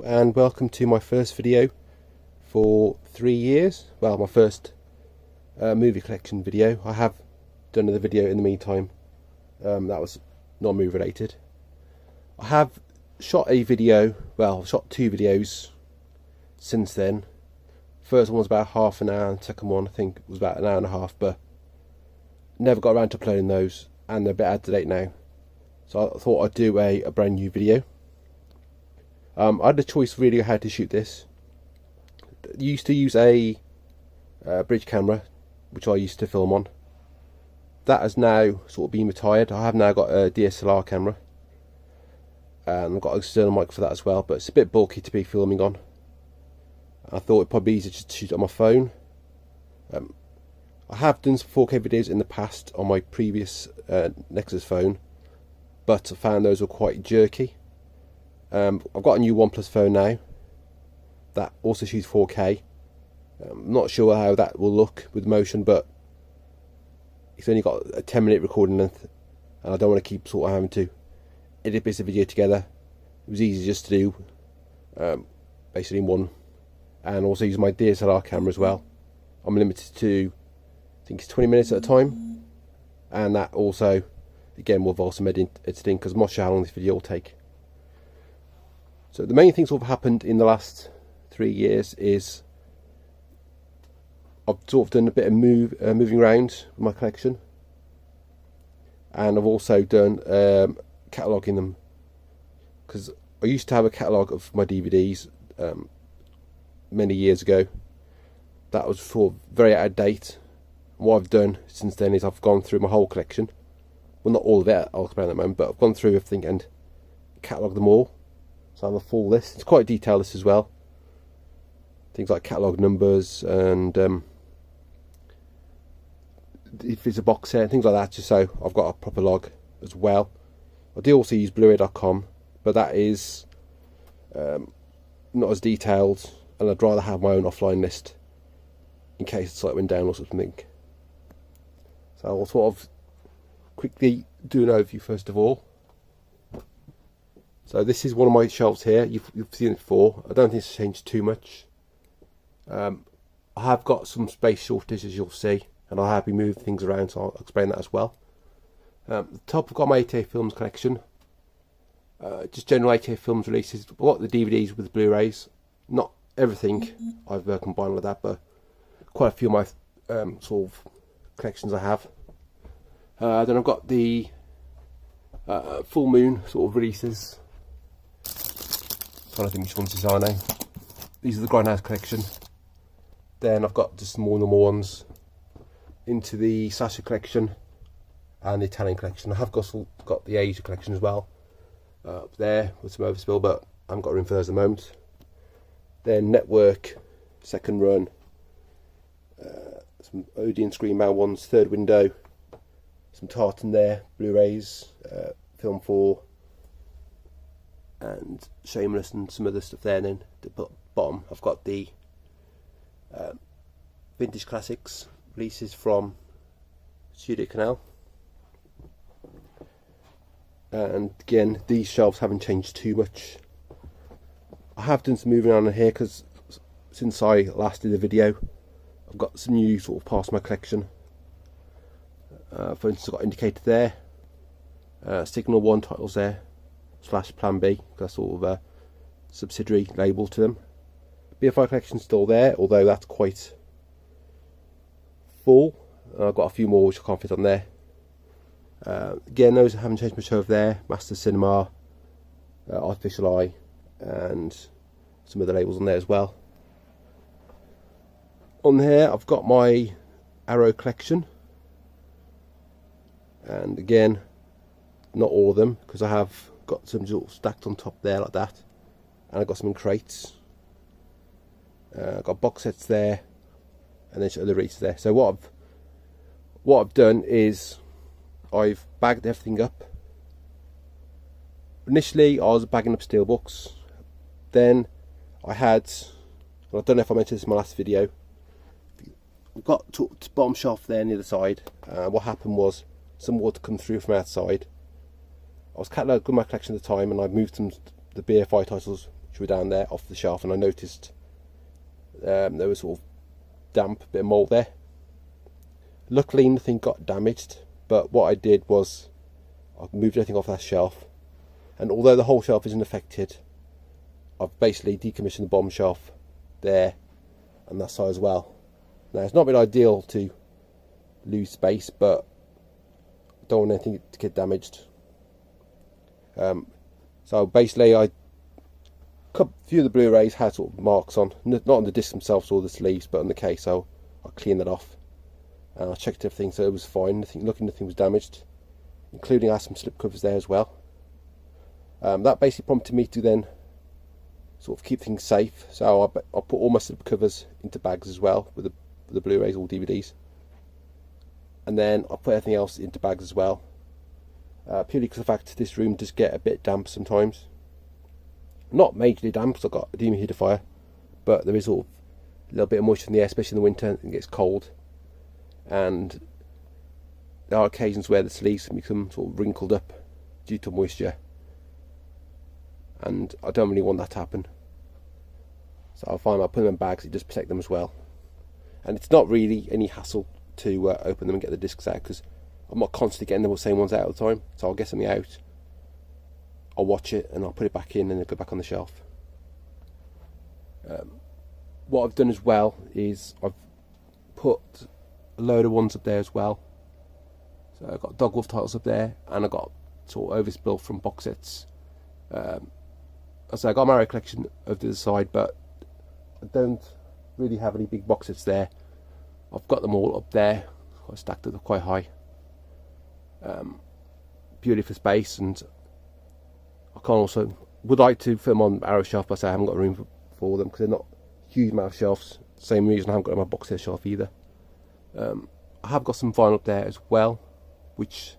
And welcome to my first video for 3 years. Well, my first movie collection video. I have done another video in the meantime that was non-movie related. I have shot a video, well, I've shot 2 videos since then. First one was about half an hour, and the second one I think was about an hour and a half, but never got around to uploading those, and they're a bit out of date now. So I thought I'd do a brand new video. I had a choice really how to shoot this. I used to use a bridge camera, which I used to film on. That has now sort of been retired. I have now got a DSLR camera, and I've got an external mic for that as well, but it's a bit bulky to be filming on. I thought it'd probably be easier just to shoot on my phone. I have done some 4K videos in the past on my previous Nexus phone, but I found those were quite jerky. I've got a new OnePlus phone now that also shoots 4K. I'm not sure how that will look with motion, but it's only got a 10-minute recording length, and I don't want to keep sort of having to edit bits of video together. It was easy just to do basically in one, and also use my DSLR camera as well. I'm limited to, I think it's 20 minutes at a time, and that also again will involve some editing because I'm not sure how long this video will take. So the main thing sort of happened in the last 3 years is I've sort of done a bit of moving around with my collection, and I've also done cataloguing them, because I used to have a catalogue of my DVDs many years ago. That was sort of very out of date. What I've done since then is I've gone through my whole collection. Well, not all of it, I'll explain in a moment, but I've gone through everything and catalogued them all. So I have a full list. It's quite a detailed list as well. Things like catalogue numbers and if it's a box set, things like that, just so I've got a proper log as well. I do also use Blu-ray.com, but that is not as detailed, and I'd rather have my own offline list in case the site went down or something. So I'll sort of quickly do an overview first of all. So this is one of my shelves here. You've seen it before. I don't think it's changed too much. I have got some space shortage, as you'll see, and I have been moving things around, so I'll explain that as well. At the top I've got my 8K films collection. Just general 8K films releases. I've got the DVDs with Blu-rays. Not everything I've combined with that, but quite a few of my sort of collections I have. Then I've got the full moon sort of releases. I don't think which ones these are now. These are the Grindhouse collection. Then I've got just more normal ones into the Sasha collection and the Italian collection. I have got the Asia collection as well up there with some overspill, but I haven't got room for those at the moment. Then Network, second run, some Odeon Screenbound ones, third window, some Tartan there, Blu-rays, Film 4, and Shameless and some other stuff there. And then at the bottom I've got the Vintage Classics releases from Studio Canal. And again, these shelves haven't changed too much. I have done some moving on in here because since I last did a video I've got some new sort of parts of my collection. For instance, I've got Indicator there, Signal 1 titles there, / Plan B, that's sort of a subsidiary label to them. BFI collection's still there, although that's quite full. I've got a few more which I can't fit on there. Again, those haven't changed much over there. Master Cinema, Artificial Eye, and some other labels on there as well. On here I've got my Arrow collection, and again, not all of them, because I have got some stacked on top there like that, and I've got some in crates. I've got box sets there, and then other releases there. So what I've done is I've bagged everything up. Initially I was bagging up steelbooks, then I had, well, I don't know if I mentioned this in my last video, I've got to bottom shelf there near the side. What happened was some water come through from outside. I was cataloguing my collection at the time, and I moved some the BFI titles which were down there off the shelf, and I noticed there was sort of damp, bit of mould there. Luckily nothing got damaged, but what I did was I moved everything off that shelf, and although the whole shelf isn't affected, I've basically decommissioned the bottom shelf there and that side as well. Now it's not been ideal to lose space, but I don't want anything to get damaged. So basically a few of the Blu-rays had sort of marks on, not on the discs themselves or the sleeves, but on the case, so I cleaned that off and I checked everything, so it was fine. Nothing was damaged, including I had some slip covers there as well. That basically prompted me to then sort of keep things safe, so I put all my slip covers into bags as well with the Blu-rays or DVDs, and then I put everything else into bags as well, purely because of the fact this room does get a bit damp sometimes. Not majorly damp because I've got a dehumidifier, but there is sort of a little bit of moisture in the air, especially in the winter, and it gets cold, and there are occasions where the sleeves become sort of wrinkled up due to moisture, and I don't really want that to happen. So I find by putting them in bags, it does protect them as well, and it's not really any hassle to open them and get the discs out, because I'm not constantly getting the same ones out all the time. So I'll get something out, I'll watch it, and I'll put it back in, and it'll go back on the shelf. What I've done as well is I've put a load of ones up there as well. So I've got Dog Wolf titles up there, and I've got sort of overspill from box sets. So I got a Mario collection over to the side, but I don't really have any big box sets there. I've got them all up there, I stacked it up quite high, purely for space, and I can also would like to fit them on Arrow shelf, but I haven't got room for them because they're not huge amount of shelves. Same reason I haven't got my box set shelf either. I have got some vinyl up there as well, which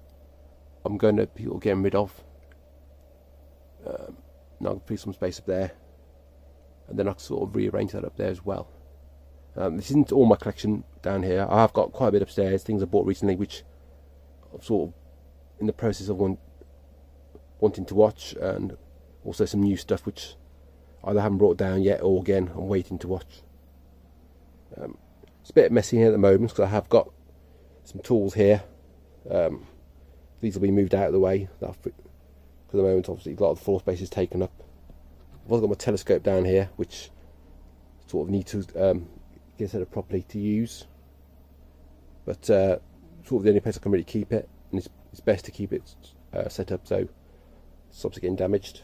I'm going to be getting rid of. Now I'll put some space up there, and then I can sort of rearrange that up there as well. This isn't all my collection down here. I have got quite a bit upstairs, things I bought recently, which I'm sort of in the process of wanting to watch, and also some new stuff which either haven't brought down yet, or again I'm waiting to watch. It's a bit messy here at the moment because I have got some tools here. These will be moved out of the way. For the moment, obviously, a lot of the floor space is taken up. I've also got my telescope down here, which sort of need to get set up properly to use. But sort of the only place I can really keep it, and it's best to keep it set up so it stops it getting damaged.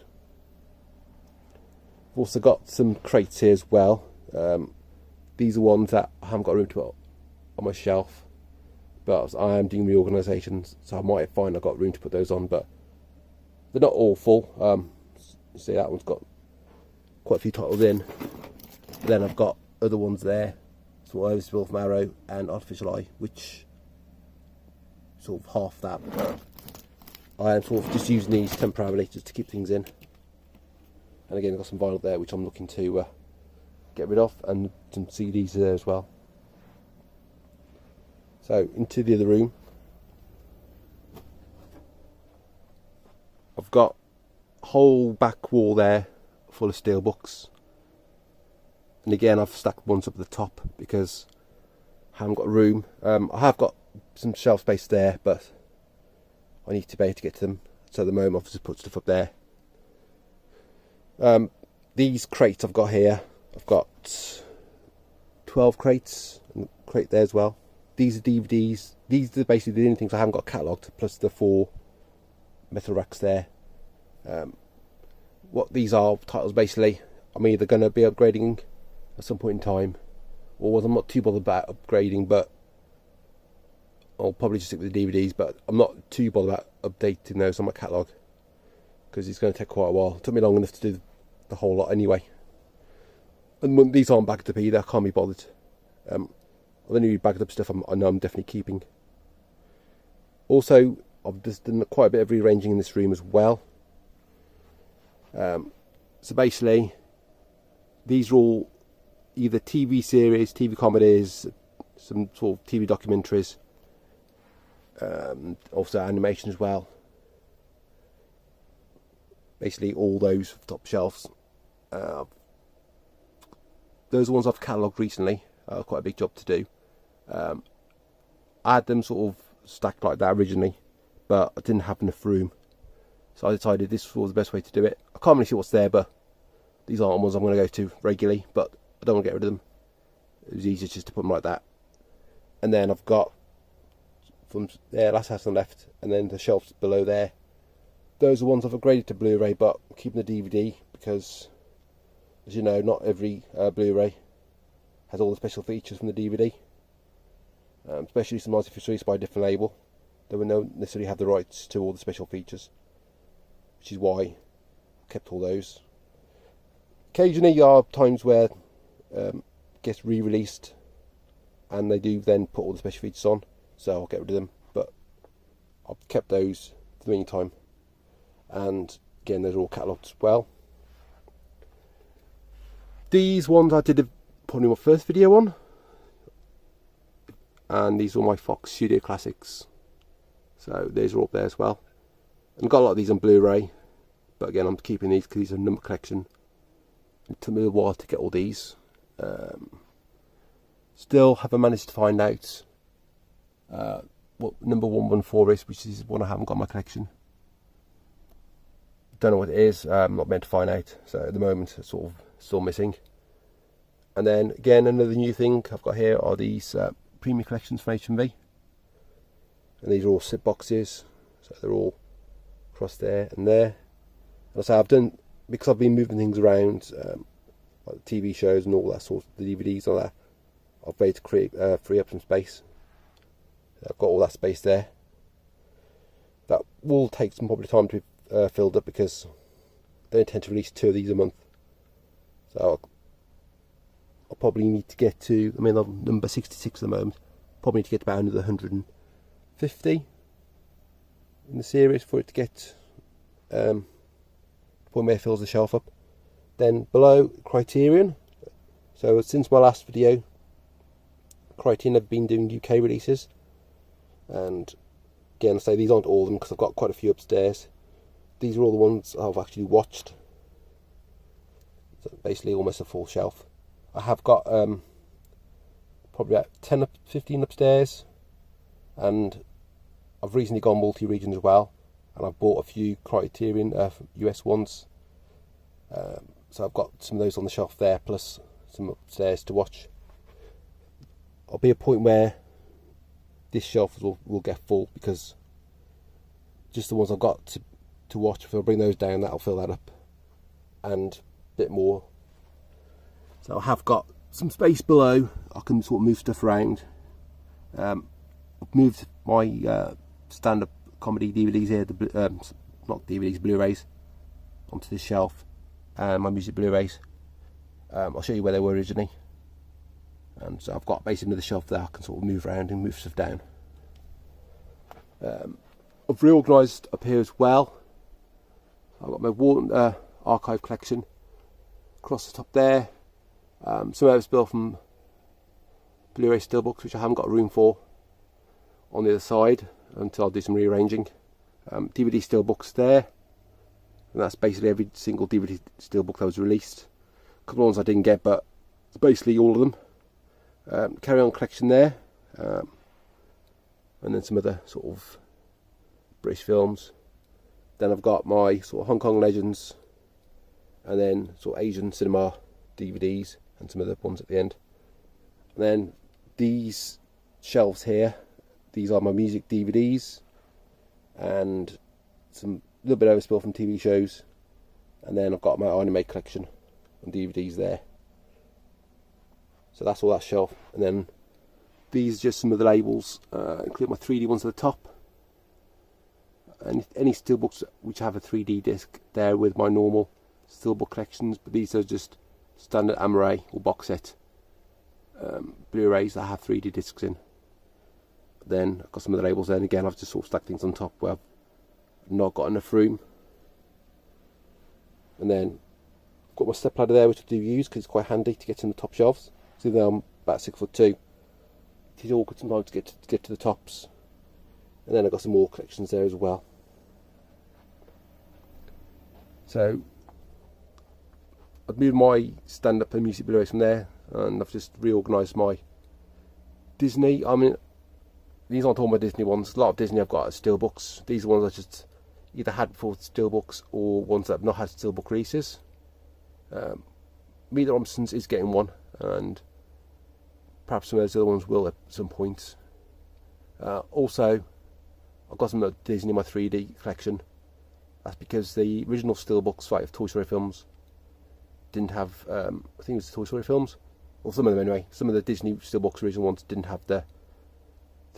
I've also got some crates here as well. These are ones that I haven't got room to put on my shelf, but I am doing reorganisation, so I might find I've got room to put those on, but they're not all full. See, that one's got quite a few titles in. Then I've got other ones there, sort of overspill from Arrow and Artificial Eye, which sort of half that. I am sort of just using these temporarily just to keep things in. And again, I've got some vinyl there which I'm looking to get rid of, and some CDs there as well. So into the other room, I've got a whole back wall there full of steel books, and again I've stacked ones up at the top because I haven't got room. I have got some shelf space there, but I need to be able to get to them, so at the moment I've just put stuff up there. These crates I've got here, I've got 12 crates, and a crate there as well. These are DVDs. These are basically the only things I haven't got catalogued, plus the 4 metal racks there. What these are titles basically, I'm either going to be upgrading at some point in time, or I'm not too bothered about upgrading, but I'll probably just stick with the DVDs, but I'm not too bothered about updating those on my catalogue because it's going to take quite a while. It took me long enough to do the whole lot anyway, and when these aren't bagged up either, I can't be bothered. I'll only bagged up stuff I know I'm definitely keeping. Also, I've just done quite a bit of rearranging in this room as well. So basically, these are all either TV series, TV comedies, some sort of TV documentaries, also animation as well. Basically all those top shelves. Those are ones I've catalogued recently. Quite a big job to do. I had them sort of stacked like that originally, but I didn't have enough room, so I decided this was the best way to do it. I can't really see what's there, but these aren't ones I'm going to go to regularly, but I don't want to get rid of them. It was easier just to put them like that. And then I've got from there, last house on the left, and then the shelves below there. Those are ones I've upgraded to Blu-ray, but I'm keeping the DVD because, as you know, not every Blu-ray has all the special features from the DVD. Especially some ones if it's released by a different label, they won't necessarily have the rights to all the special features, which is why I kept all those. Occasionally there are times where it gets re-released and they do then put all the special features on, so I'll get rid of them, but I've kept those for the meantime. And again, those are all catalogued as well. These ones I did probably my first video on, and these are my Fox Studio Classics, so these are all up there as well. And I've got a lot of these on Blu-ray, but again I'm keeping these because these are a number collection. It took me a while to get all these. Still haven't managed to find out what number 114 is, which is one I haven't got in my collection. Don't know what it is. I'm not meant to find out, so at the moment it's sort of still missing. And then again, another new thing I've got here are these premium collections from HMV, and these are all sit boxes, so they're all across there and there. And so I've done, because I've been moving things around, like the TV shows and all that sort of the DVDs and all that, I've made to create free up some space. I've got all that space there. That will take some probably time to be filled up because they intend to release 2 of these a month. So I'll probably need to get to, I mean, I'm number 66 at the moment. Probably need to get about another 150 in the series for it to get point where it fills the shelf up. Then below, Criterion. So since my last video, Criterion have been doing UK releases, and again I say these aren't all of them because I've got quite a few upstairs. These are all the ones I've actually watched, so basically almost a full shelf. I have got probably about 10 15 upstairs, and I've recently gone multi-region as well, and I've bought a few Criterion US ones, so I've got some of those on the shelf there, plus some upstairs to watch. I'll be a point where this shelf will get full, because just the ones I've got to watch, if I bring those down, that'll fill that up, and a bit more. So I have got some space below, I can sort of move stuff around. I've moved my stand-up comedy DVDs here, not DVDs, Blu-rays, onto this shelf, and my music Blu-rays. I'll show you where they were originally. And so I've got basically another shelf there I can sort of move around and move stuff down. I've reorganised up here as well. I've got my Warren archive collection across the top there. Some of it's built from Blu-ray steelbooks, which I haven't got room for on the other side until I'll do some rearranging. DVD steelbooks there, and that's basically every single DVD steelbook that was released. A couple of ones I didn't get, but it's basically all of them. Carry On collection there, and then some other sort of British films. Then I've got my sort of Hong Kong legends, and then sort of Asian cinema DVDs, and some other ones at the end. And then these shelves here, these are my music DVDs, and some little bit overspill from TV shows. And then I've got my anime collection on DVDs there. So that's all that shelf. And then these are just some of the labels, including my 3D ones at the top. And any steelbooks which have a 3D disc there with my normal steelbook collections, but these are just standard Amaray or box set Blu-rays that have 3D discs in. Then I've got some of the labels there, and again I've just sort of stacked things on top where I've not got enough room. And then I've got my step ladder there, which I do use because it's quite handy to get to the top shelves. So even though I'm about 6'2", it is awkward sometimes to get to the tops. And then I've got some more collections there as well. I've moved my stand-up and music Blu-rays from there, and I've just reorganised my Disney. I mean, these aren't all my Disney ones. A lot of Disney I've got as steelbooks. These are ones I just either had before steelbooks or ones that have not had steelbook releases. Meet the Robinsons is getting one, and perhaps some of those other ones will at some point. Also, I've got some of Disney in my 3D collection. That's because the original steelbooks, like of Toy Story films, didn't have, I think it was the Toy Story films, or some of them anyway. Some of the Disney steelbooks, original ones, didn't have the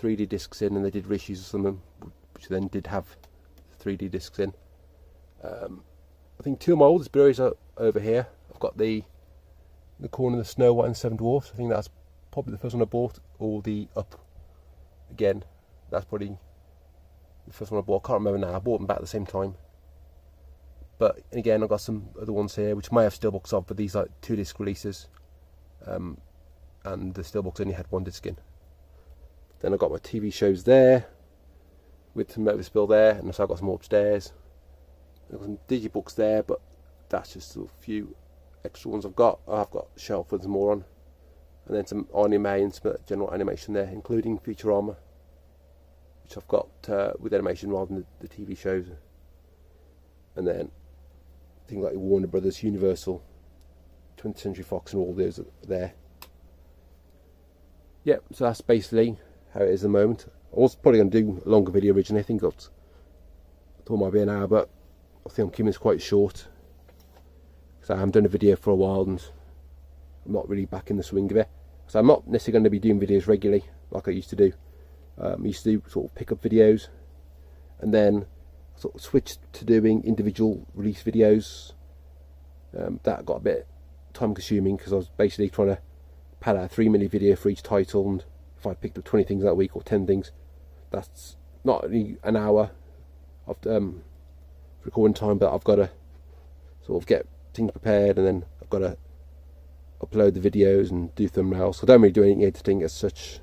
3D discs in, and they did reissues of some of them, which then did have 3D discs in. I think two of my oldest Blu-rays are over here. I've got the corner of the Snow White and the Seven Dwarfs. I think that's probably the first one I bought, or the Up. Again, that's probably the first one I bought. I can't remember now. I bought them back at the same time. But again, I've got some other ones here which may have steelbooks of, but these are 2-disc releases, and the steelbooks only had 1 disc in. Then I've got my TV shows there, with some Motorspill there, and so I've got some more upstairs. I've got some digibooks there, but that's just a few extra ones I've got. I've got a shelf with some more on, and then some anime and some general animation there, including Futurama, which I've got with animation rather than the TV shows. And then things like Warner Brothers, Universal, 20th Century Fox, and all those are there. Yeah, so that's basically how it is at the moment. I was probably going to do a longer video originally. I thought it might be an hour, but I think I'm keeping this quite short, because I haven't done a video for a while and I'm not really back in the swing of it. So I'm not necessarily going to be doing videos regularly like I used to do. I used to do sort of pick up videos, and then sort of switched to doing individual release videos. That got a bit time consuming, because I was basically trying to pad out a 3-minute video for each title, and if I picked up 20 things that week or 10 things, that's not only an hour of recording time, but I've got to sort of get things prepared, and then I've got to upload the videos and do thumbnails. So I don't really do any editing as such.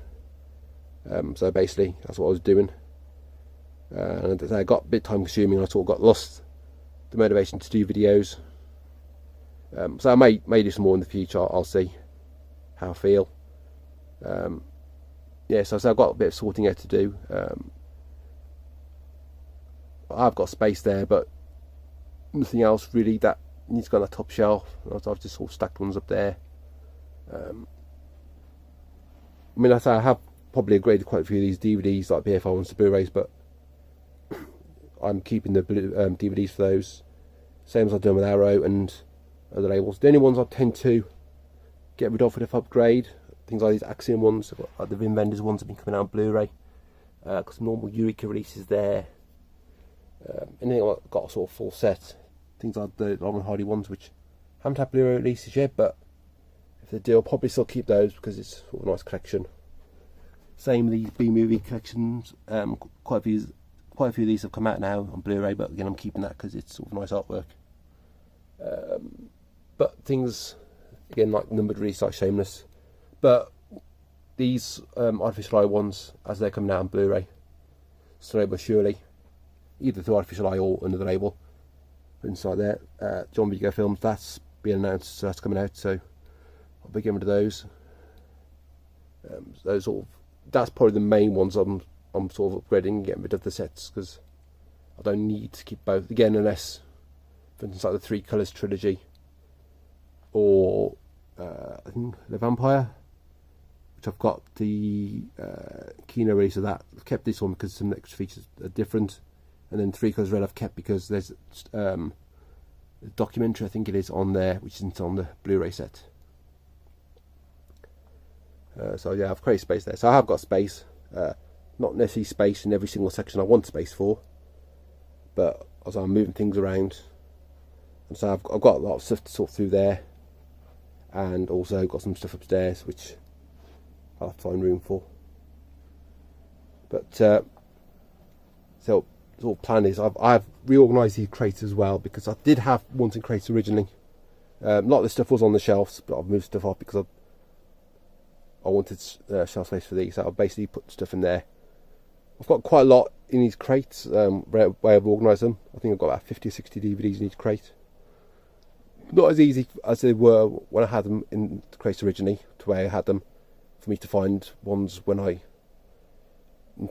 So basically that's what I was doing, and I got a bit time consuming, and I sort of got lost the motivation to do videos. So I may do some more in the future. I'll see how I feel. Yeah, so I've got a bit of sorting out to do. I've got space there, but nothing else really that needs to go on the top shelf. I've just sort of stacked ones up there. I mean, I have probably upgraded quite a few of these DVDs, like BFI ones to Blu-rays, but I'm keeping the DVDs for those, same as I've done with Arrow and other labels. The only ones I tend to get rid of if I upgrade, things like these Axiom ones, like the Vim Vendors ones have been coming out on Blu-ray. Got some normal Eureka releases there. Anything I've got a sort of full set, things like the Laurel and Hardy ones, which haven't had Blu-ray releases yet, but if they do, I'll probably still keep those because it's sort of a nice collection. Same with these B-movie collections. Quite a few of these have come out now on Blu-ray, but again I'm keeping that because it's sort of nice artwork. But things again like numbered release, like Shameless. But these Artificial Eye ones, as they're coming out on Blu-ray, slowly but surely, either through Artificial Eye or another label, inside there, John Vigo Films, that's been announced, so that's coming out. So I'll be getting rid of those. Those sort of, that's probably the main ones I'm sort of upgrading and getting rid of the sets, because I don't need to keep both again, unless, for instance, like the Three Colours trilogy, or I think The Vampire, which I've got the Kino release of that. I've kept this one because some extra features are different, and then Three Colours Red I've kept because there's a documentary, I think it is, on there which isn't on the Blu-ray set. So yeah, I've created space there. So I have got space, not necessarily space in every single section I want space for, but as I'm moving things around, and so I've got a lot of stuff to sort through there, and also got some stuff upstairs which I'll have to find room for. But so the sort of plan is I've reorganised these crates as well, because I did have ones in crates originally. A lot of the stuff was on the shelves, but I've moved stuff off because I wanted shelf space for these, so I've basically put stuff in there. I've got quite a lot in these crates, way I've organised them. I think I've got about 50 or 60 DVDs in each crate. not as easy as they were when I had them in the crates originally, to where I had them, for me to find ones when I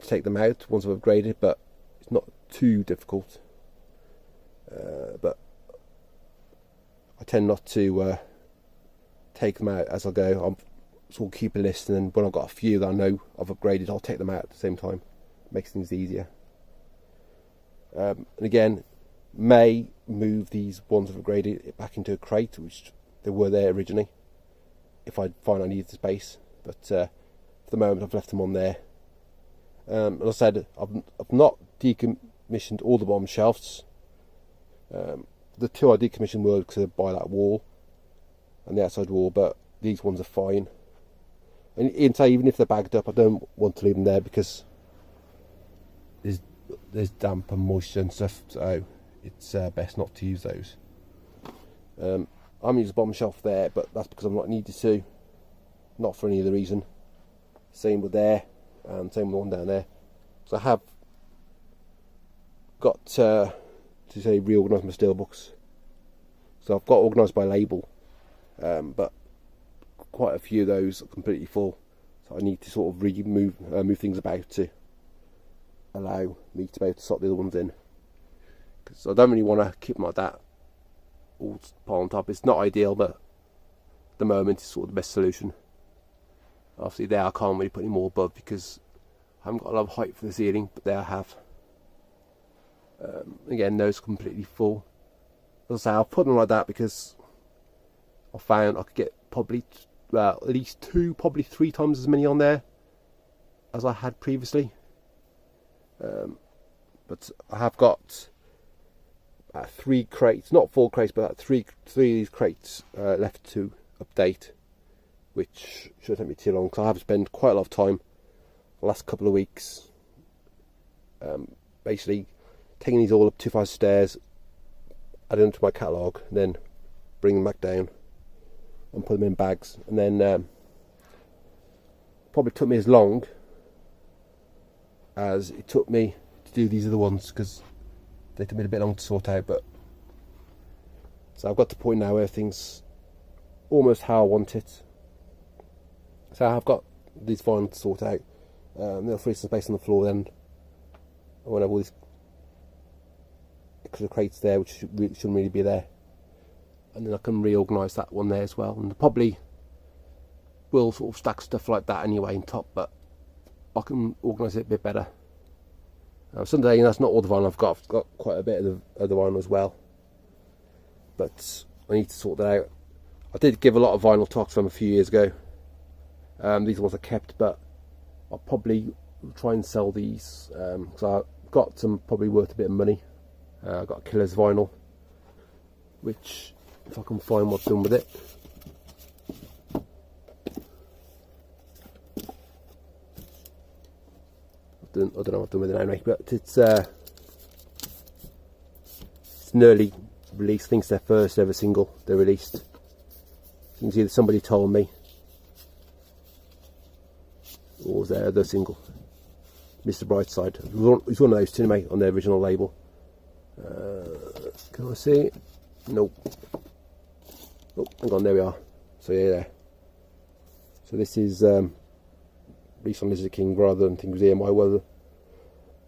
take them out, ones I've upgraded, but it's not too difficult. But I tend not to take them out as I go. I'm sort of keep a list, and then when I've got a few that I know I've upgraded, I'll take them out at the same time. Makes things easier. And again, may move these ones I've upgraded back into a crate, which they were there originally, if I find I need the space. But for the moment, I've left them on there. As I said, I've not decommissioned all the bottom shelves. The two I decommissioned were because they're by that wall and the outside wall, but these ones are fine. And even if they're bagged up, I don't want to leave them there because there's damp and moisture and stuff, so it's best not to use those. I'm using the bottom shelf there, but that's because I'm not needed to, not for any other reason. Same with there, and same with the one down there. So I have got to say reorganise my steelbooks. So I've got organised by label, but quite a few of those are completely full. So I need to sort of move things about to allow me to be able to slot the other ones in. Because I don't really want to keep them like that, all piled on top. It's not ideal, but at the moment it's sort of the best solution. Obviously there I can't really put any more above because I haven't got a lot of height for the ceiling, but there I have. Again, those are completely full. As I say, I'll put them like that because I found I could get probably at least 2, probably 3 times as many on there as I had previously. But I have got 3 crates, not 4 crates, but 3 of these crates left to update, which shouldn't take me too long because I have spent quite a lot of time the last couple of weeks basically taking these all up 2 flights of stairs, adding them to my catalogue, and then bring them back down and put them in bags. And then probably took me as long as it took me to do these other ones because they took me a bit long to sort out. But so I've got to the point now where everything's almost how I want it. So I've got these vinyl to sort out. They'll free some space on the floor. Then I won't have all these extra crates there, which shouldn't really be there. And then I can reorganise that one there as well. And I probably will sort of stack stuff like that anyway on top, but I can organise it a bit better. Someday, and that's not all the vinyl I've got. I've got quite a bit of the vinyl as well, but I need to sort that out. I did give a lot of vinyl to Oxfam a few years ago. These ones I kept, but I'll probably try and sell these because I've got some probably worth a bit of money. I've got a Killer's vinyl, which if I can find what's done with it. I don't know what I've done with it anyway, but it's an early release. I think it's their first ever single they released. You can see that somebody told me, or was there the single, Mr. Brightside. It was one of those two, mate, on their original label. Can I see it? Nope. Oh, hang on, there we are. So yeah, there. So this is released on Lizard King rather than things EMI, where the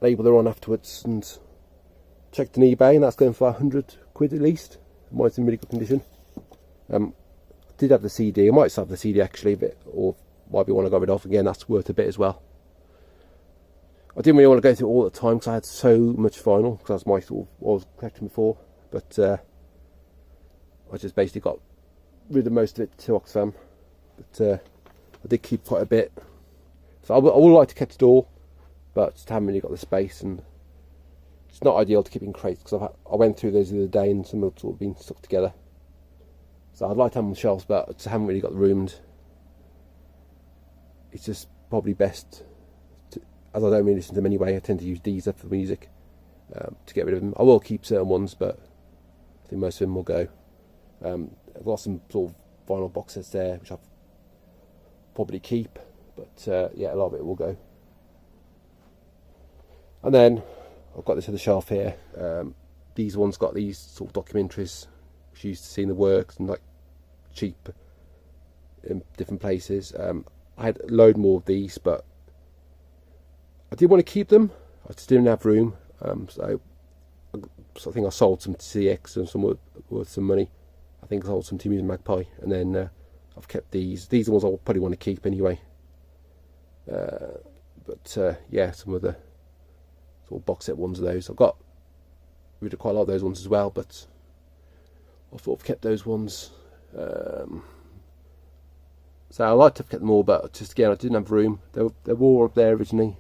label they're on afterwards, and checked on eBay, and that's going for 100 quid at least. Mine's in really good condition. Did have the CD. I might still have the CD actually, but or might be one I got rid of. Again, that's worth a bit as well. I didn't really want to go through it all at the time because I had so much vinyl, because that's my sort of what I was collecting before. But I just basically got rid of most of it to Oxfam. But I did keep quite a bit. So I would like to keep it all, but just haven't really got the space, and it's not ideal to keep in crates because I went through those the other day and some have sort of been stuck together. So I'd like to have them on the shelves, but I just haven't really got the room. It's just probably best, as I don't really listen to them anyway, I tend to use these up for the music to get rid of them. I will keep certain ones, but I think most of them will go. I've got some sort of vinyl box sets there, which I'll probably keep, but yeah, a lot of it will go. And then I've got this other shelf here. These ones got these sort of documentaries which used to see in the works and like cheap in different places. I had a load more of these, but I did want to keep them. I just didn't have room, so I think I sold some to CX and some worth some money. I think I sold some to Muse Magpie, and then I've kept these. These are the ones I'll probably want to keep anyway. But yeah, some of the sort of box set ones of those. I've got rid of quite a lot of those ones as well, but I thought I've kept those ones. So I like to have kept them all, but just again, I didn't have room. They were all up there originally,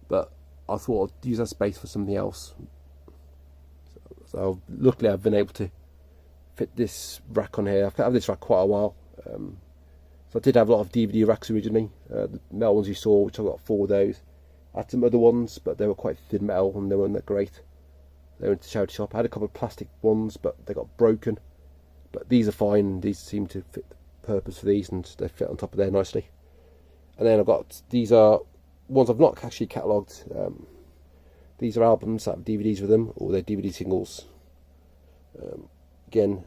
but I thought I'd use that space for something else. So luckily I've been able to fit this rack on here. I've had this rack quite a while. So I did have a lot of DVD racks originally. The metal ones you saw, which I got 4 of those. I had some other ones, but they were quite thin metal and they weren't that great. They went to charity shop. I had a couple of plastic ones, but they got broken. But these are fine. These seem to fit the purpose for these, and they fit on top of there nicely. And then I've got, these are ones I've not actually catalogued. These are albums that have DVDs with them, or they're DVD singles. Again,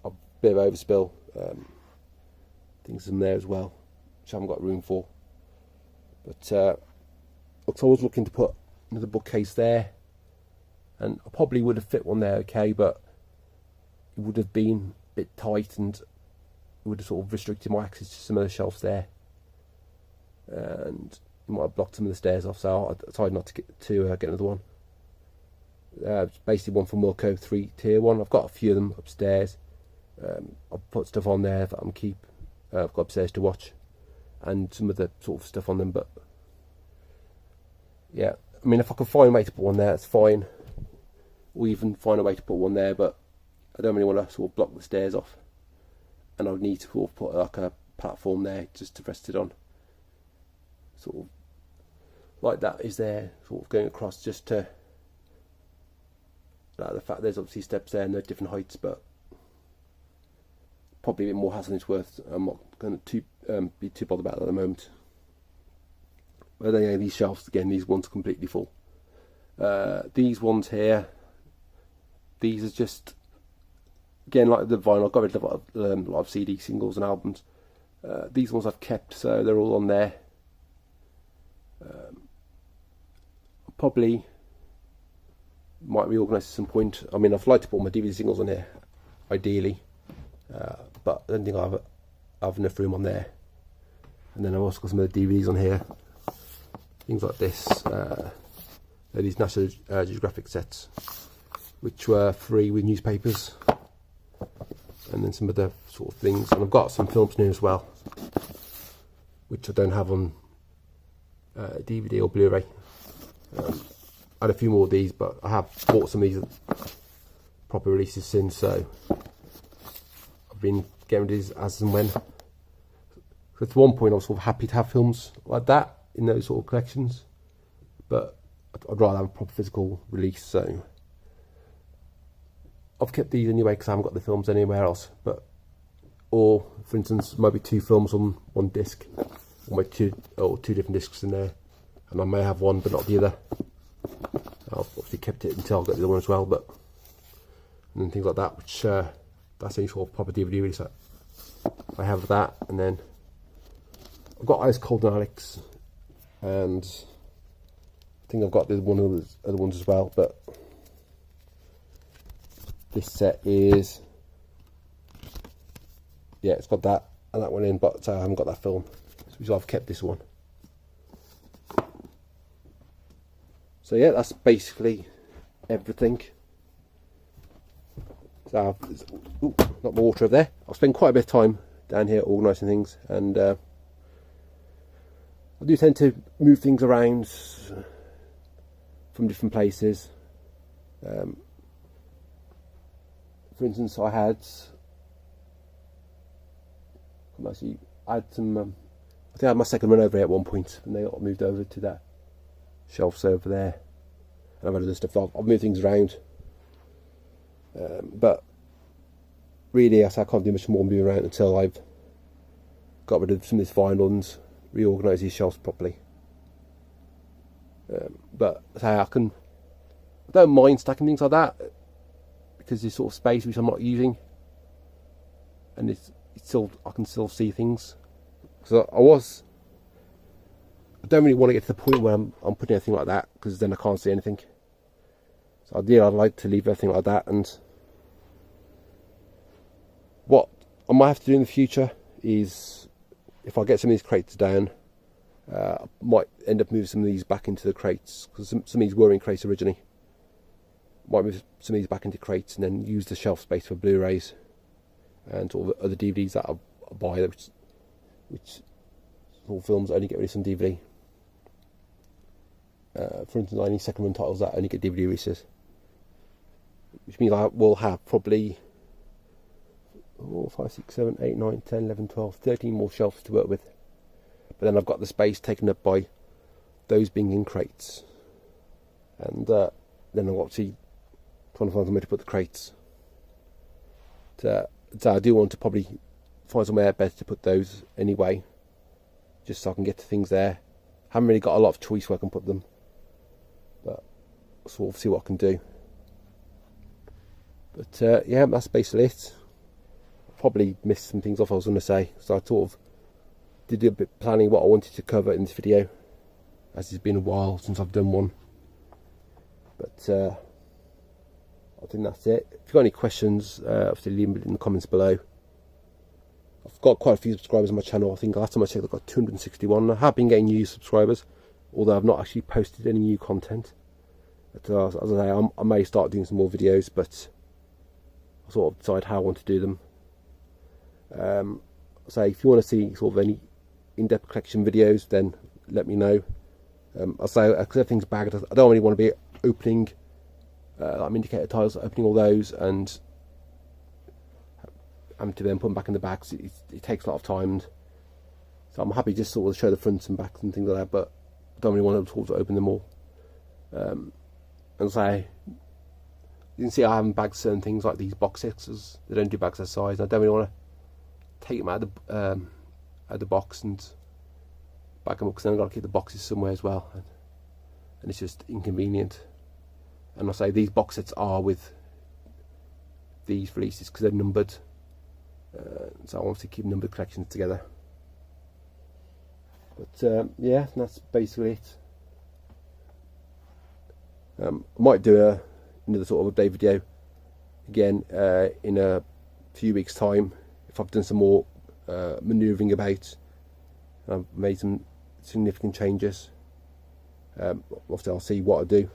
a bit of overspill. Things in there as well, which I haven't got room for. But I was looking to put another bookcase there, and I probably would have fit one there okay, but it would have been a bit tight and it would have sort of restricted my access to some of the shelves there, and it might have blocked some of the stairs off, so I decided not to get another one. Basically one from Wilco 3-tier one. I've got a few of them upstairs. I've put stuff on there that I'm keep. I've got upstairs to watch, and some of the sort of stuff on them. But yeah, I mean, if I can find a way to put one there, that's fine. Or even find a way to put one there, but I don't really want to sort of block the stairs off, and I would need to sort of put like a platform there just to rest it on, sort of like that is there, sort of going across, just to like the fact there's obviously steps there and they're different heights, but probably a bit more hassle than it's worth. I'm not going to be too bothered about that at the moment. But then, yeah, these shelves again, these ones are completely full. These ones here, these are just again like the vinyl. I got rid of a lot of CD singles and albums. These ones I've kept, so they're all on there. Probably might reorganise at some point. I mean, I'd like to put my DVD singles on here, ideally. But I don't think I have enough room on there. And then I've also got some of the DVDs on here, things like this. These National Geographic sets, which were free with newspapers, and then some of the sort of things. And I've got some films new as well, which I don't have on DVD or Blu-ray. I had a few more of these, but I have bought some of these proper releases since, so been getting these as and when. So at one point I was sort of happy to have films like that in those sort of collections, but I'd rather have a proper physical release, so I've kept these anyway because I haven't got the films anywhere else. But, or for instance, maybe 2 films on one disc, or maybe 2 different discs in there, and I may have one but not the other. I've obviously kept it until I get the other one as well, but and things like that, which that's any sort of proper DVD release set. I have that, and then I've got Ice Cold and Alex, and I think I've got one of the other ones as well, but this set is, yeah, it's got that and that one in, but I haven't got that film, so I've kept this one. So yeah, that's basically everything. So not my water over there. I've spent quite a bit of time down here organising things, and I do tend to move things around from different places. For instance, I had some. I think I had my second run over here at one point, and they got moved over to that shelves over there. And I've had other stuff. I've moved things around. But really, I can't do much more moving around until I've got rid of some of these vinyl and reorganise these shelves properly. But I don't mind stacking things like that. because there's sort of space which I'm not using, and it's still, I can still see things. So I don't really want to get to the point where I'm putting anything like that, because then I can't see anything. So ideally I'd like to leave everything like that. And what I might have to do in the future is, if I get some of these crates down, I might end up moving some of these back into the crates, because some of these were in crates originally. Might move some of these back into crates and then use the shelf space for Blu-rays and all the other DVDs that I buy, which all films only get released on DVD. For instance, any second run titles that only get DVD releases, which means I will have probably 4, 5, 6, 7, 8, 9, 10, 11, 12, 13 more shelves to work with. But then I've got the space taken up by those being in crates, and then I'm obviously trying to find somewhere to put the crates. So I do want to probably find somewhere better to put those anyway, just so I can get to things there. Haven't really got a lot of choice where I can put them, but I'll sort of see what I can do. But yeah, that's basically it. Probably missed some things off I was going to say, so I sort of did a bit of planning what I wanted to cover in this video, as it's been a while since I've done one. But I think that's it. If you've got any questions, obviously leave them in the comments below. I've got quite a few subscribers on my channel. I think last time I checked I've got 261. I have been getting new subscribers, although I've not actually posted any new content. But as I say, I may start doing some more videos, but I'll sort of decide how I want to do them. So if you want to see sort of any in-depth collection videos, then let me know. I'll say, because everything's bagged, I don't really want to be opening like indicator tiles, opening all those and having to then put them back in the bag, because it takes a lot of time. So I'm happy just sort of show the fronts and backs and things like that, but I don't really want to open them all. And say, you can see I haven't bagged certain things like these box sets, as they don't do bags that size. I don't really want to take them out of the box and bag them up, because then I've got to keep the boxes somewhere as well, and it's just inconvenient. And I say these box sets are with these releases because they're numbered, so I want to keep numbered collections together. But yeah, that's basically it. I might do another sort of update video again in a few weeks' time, if I've done some more manoeuvring about and I've made some significant changes. Obviously I'll see what I do.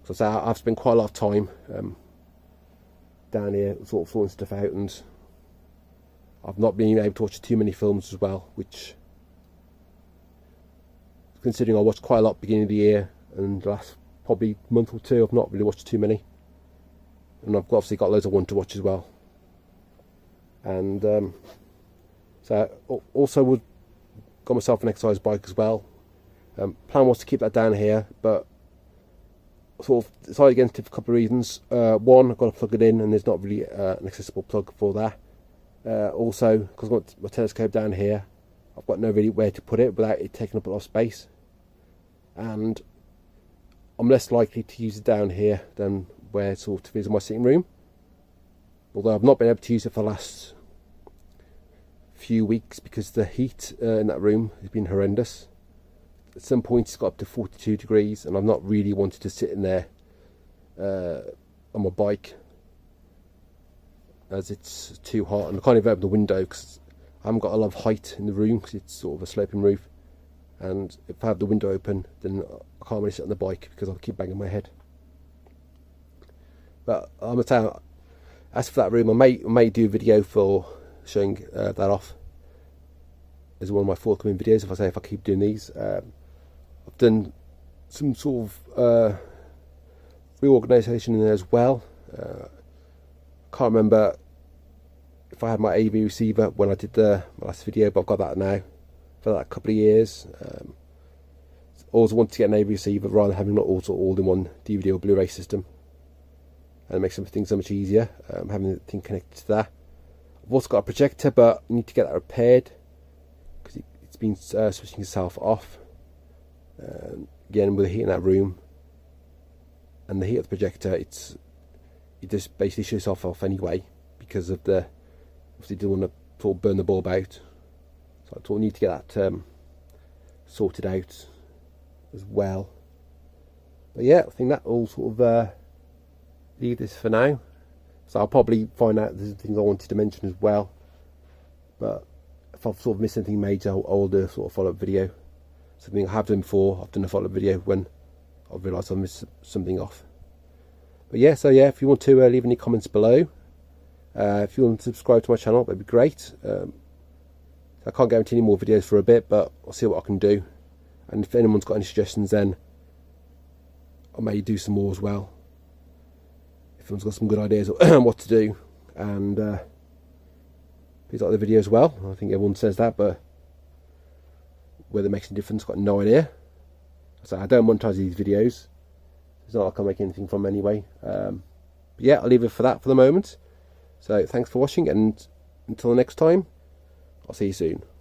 So I've spent quite a lot of time down here sort of sorting stuff out, and I've not been able to watch too many films as well, which, considering I watched quite a lot at the beginning of the year, and the last probably month or two I've not really watched too many, and I've obviously got loads I want to watch as well. And so also got myself an exercise bike as well. Plan was to keep that down here, but sort of decided against it for a couple of reasons. One, I've got to plug it in, and there's not really an accessible plug for that. Also, because I've got my telescope down here, I've got no really where to put it without it taking up a lot of space, and I'm less likely to use it down here than where it sort of is in my sitting room. Although I've not been able to use it for the last few weeks because the heat in that room has been horrendous. At some point it's got up to 42 degrees, and I've not really wanted to sit in there on my bike, as it's too hot, and I can't even open the window because I haven't got a lot of height in the room, because it's sort of a sloping roof, and if I have the window open then I can't really sit on the bike because I'll keep banging my head. But I'm gonna tell you, as for that room, I may do a video for showing that off as one of my forthcoming videos, if I keep doing these. I've done some sort of reorganisation in there as well. Can't remember if I had my AV receiver when I did my last video, but I've got that now for that couple of years. Always wanted to get an AV receiver rather than having not also all-in-one DVD or Blu-ray system, and it makes everything so much easier having the thing connected to that. I've also got a projector, but I need to get that repaired because it's been switching itself off. Again, with the heat in that room and the heat of the projector, it's you just basically shut yourself off anyway, because of the, obviously you don't want to sort of burn the bulb out. So I sort of need to get that sorted out as well. But yeah, I think that will sort of leave this for now. So I'll probably find out there's things I wanted to mention as well. But if I've sort of missed anything major, I'll do a sort of follow-up video. Something I have done before, I've done a follow-up video when I've realised I've missed something off. But yeah, so yeah, if you want to leave any comments below, if you want to subscribe to my channel, that'd be great. I can't guarantee any more videos for a bit, but I'll see what I can do. And if anyone's got any suggestions, then I may do some more as well. If anyone's got some good ideas on what to do. And please like the video as well. I think everyone says that, but whether it makes a difference, I've got no idea. So I don't monetize these videos. It's not like I make anything from them anyway. But yeah, I'll leave it for that for the moment. So thanks for watching, and until the next time, I'll see you soon.